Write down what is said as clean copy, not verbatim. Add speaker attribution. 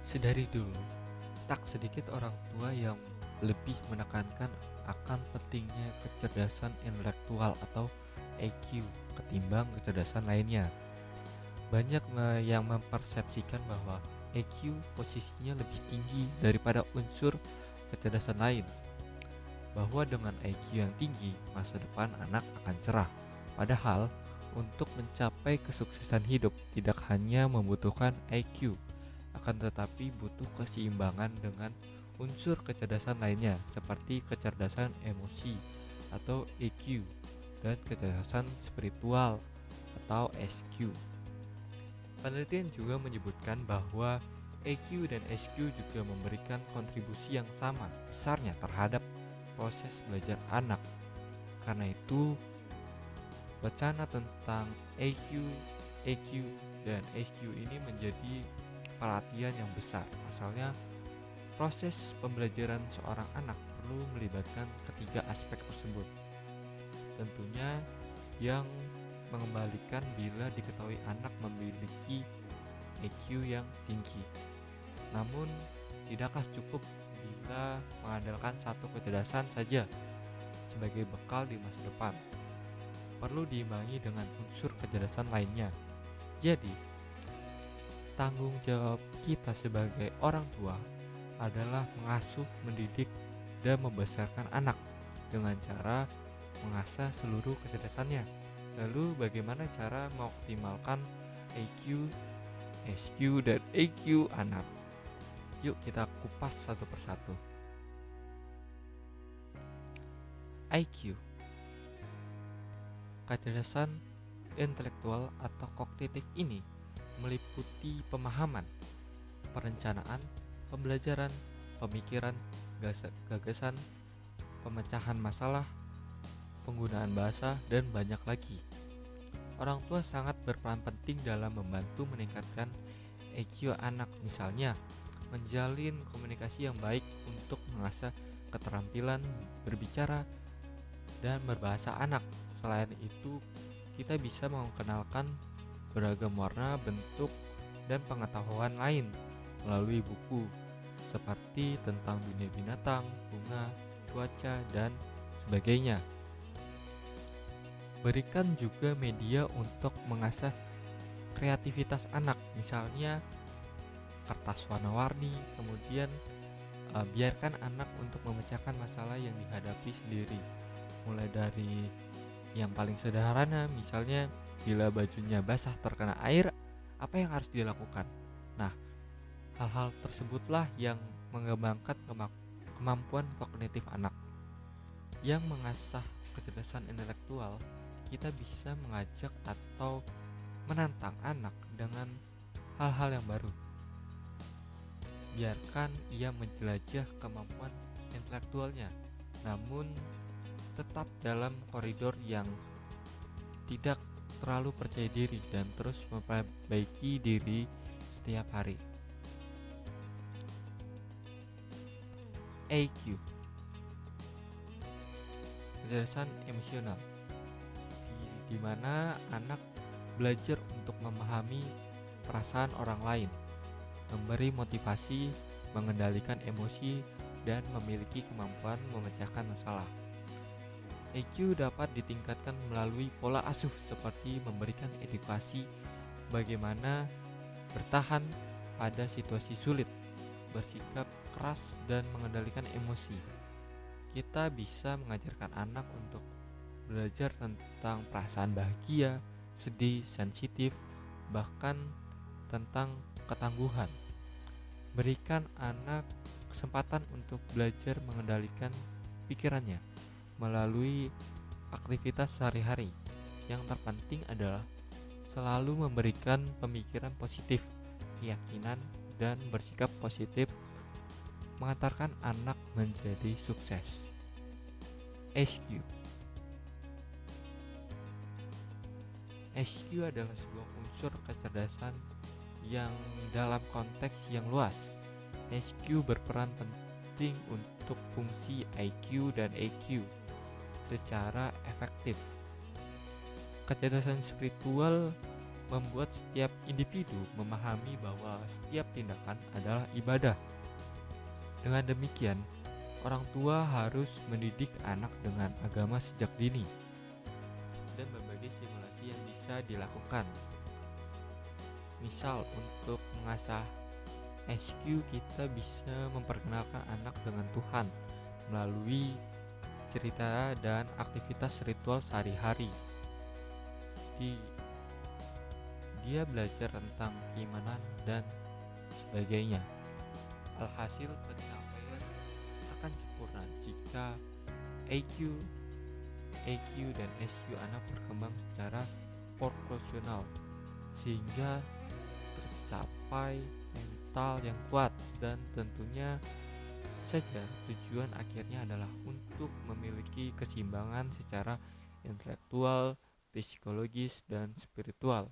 Speaker 1: Sedari dulu, tak sedikit orang tua yang lebih menekankan akan pentingnya kecerdasan intelektual atau EQ ketimbang kecerdasan lainnya. Banyak yang mempersepsikan bahwa EQ posisinya lebih tinggi daripada unsur kecerdasan lain, bahwa dengan EQ yang tinggi, masa depan anak akan cerah. Padahal, untuk mencapai kesuksesan hidup tidak hanya membutuhkan EQ, akan tetapi butuh keseimbangan dengan unsur kecerdasan lainnya seperti kecerdasan emosi atau EQ dan kecerdasan spiritual atau SQ. Penelitian juga menyebutkan bahwa EQ dan SQ juga memberikan kontribusi yang sama besarnya terhadap proses belajar anak. Karena itu, wacana tentang EQ, EQ, dan SQ ini menjadi perhatian yang besar. Asalnya, proses pembelajaran seorang anak perlu melibatkan ketiga aspek tersebut. Tentunya yang mengembalikan bila diketahui anak memiliki EQ yang tinggi. Namun, tidakkah cukup bila mengandalkan satu kecerdasan saja sebagai bekal di masa depan? Perlu diimbangi dengan unsur kecerdasan lainnya. Jadi, tanggung jawab kita sebagai orang tua adalah mengasuh, mendidik, dan membesarkan anak dengan cara mengasah seluruh kecerdasannya. Lalu bagaimana cara mengoptimalkan EQ, SQ, dan EQ anak? Yuk kita kupas satu persatu. IQ, kecerdasan intelektual atau kognitif ini meliputi pemahaman, perencanaan, pembelajaran, pemikiran, gagasan, pemecahan masalah, penggunaan bahasa, dan banyak lagi. Orang tua sangat berperan penting dalam membantu meningkatkan EQ anak, misalnya menjalin komunikasi yang baik untuk mengasah keterampilan berbicara dan berbahasa anak. Selain itu, kita bisa mengenalkan beragam warna, bentuk, dan pengetahuan lain melalui buku seperti tentang dunia binatang, bunga, cuaca, dan sebagainya. Berikan juga media untuk mengasah kreativitas anak, misalnya kertas warna-warni. Kemudian biarkan anak untuk memecahkan masalah yang dihadapi sendiri, mulai dari yang paling sederhana, misalnya bila bajunya basah terkena air, apa yang harus dilakukan. Nah, hal-hal tersebutlah yang mengembangkan kemampuan kognitif anak. Yang mengasah kecerdasan intelektual, kita bisa mengajak atau menantang anak dengan hal-hal yang baru. Biarkan ia menjelajah kemampuan intelektualnya, namun tetap dalam koridor yang tidak terlalu percaya diri dan terus memperbaiki diri setiap hari. EQ, kecerdasan emosional, di mana anak belajar untuk memahami perasaan orang lain, memberi motivasi, mengendalikan emosi, dan memiliki kemampuan memecahkan masalah. EQ dapat ditingkatkan melalui pola asuh seperti memberikan edukasi bagaimana bertahan pada situasi sulit, bersikap keras, dan mengendalikan emosi. Kita bisa mengajarkan anak untuk belajar tentang perasaan bahagia, sedih, sensitif, bahkan tentang ketangguhan. Berikan anak kesempatan untuk belajar mengendalikan pikirannya melalui aktivitas sehari-hari. Yang terpenting adalah selalu memberikan pemikiran positif, keyakinan, dan bersikap positif mengantarkan anak menjadi sukses. SQ, SQ adalah sebuah unsur kecerdasan yang dalam konteks yang luas. SQ berperan penting untuk fungsi IQ dan EQ secara efektif. Kecerdasan spiritual membuat setiap individu memahami bahwa setiap tindakan adalah ibadah. Dengan demikian, orang tua harus mendidik anak dengan agama sejak dini dan berbagai simulasi yang bisa dilakukan. Misal, untuk mengasah SQ, kita bisa memperkenalkan anak dengan Tuhan melalui cerita dan aktivitas ritual sehari-hari. Dia belajar tentang keimanan dan sebagainya. Alhasil, pencapaian akan sempurna jika IQ, EQ, dan SQ anak berkembang secara proporsional sehingga tercapai mental yang kuat, dan tentunya saja tujuan akhirnya adalah untuk memiliki keseimbangan secara intelektual, psikologis, dan spiritual.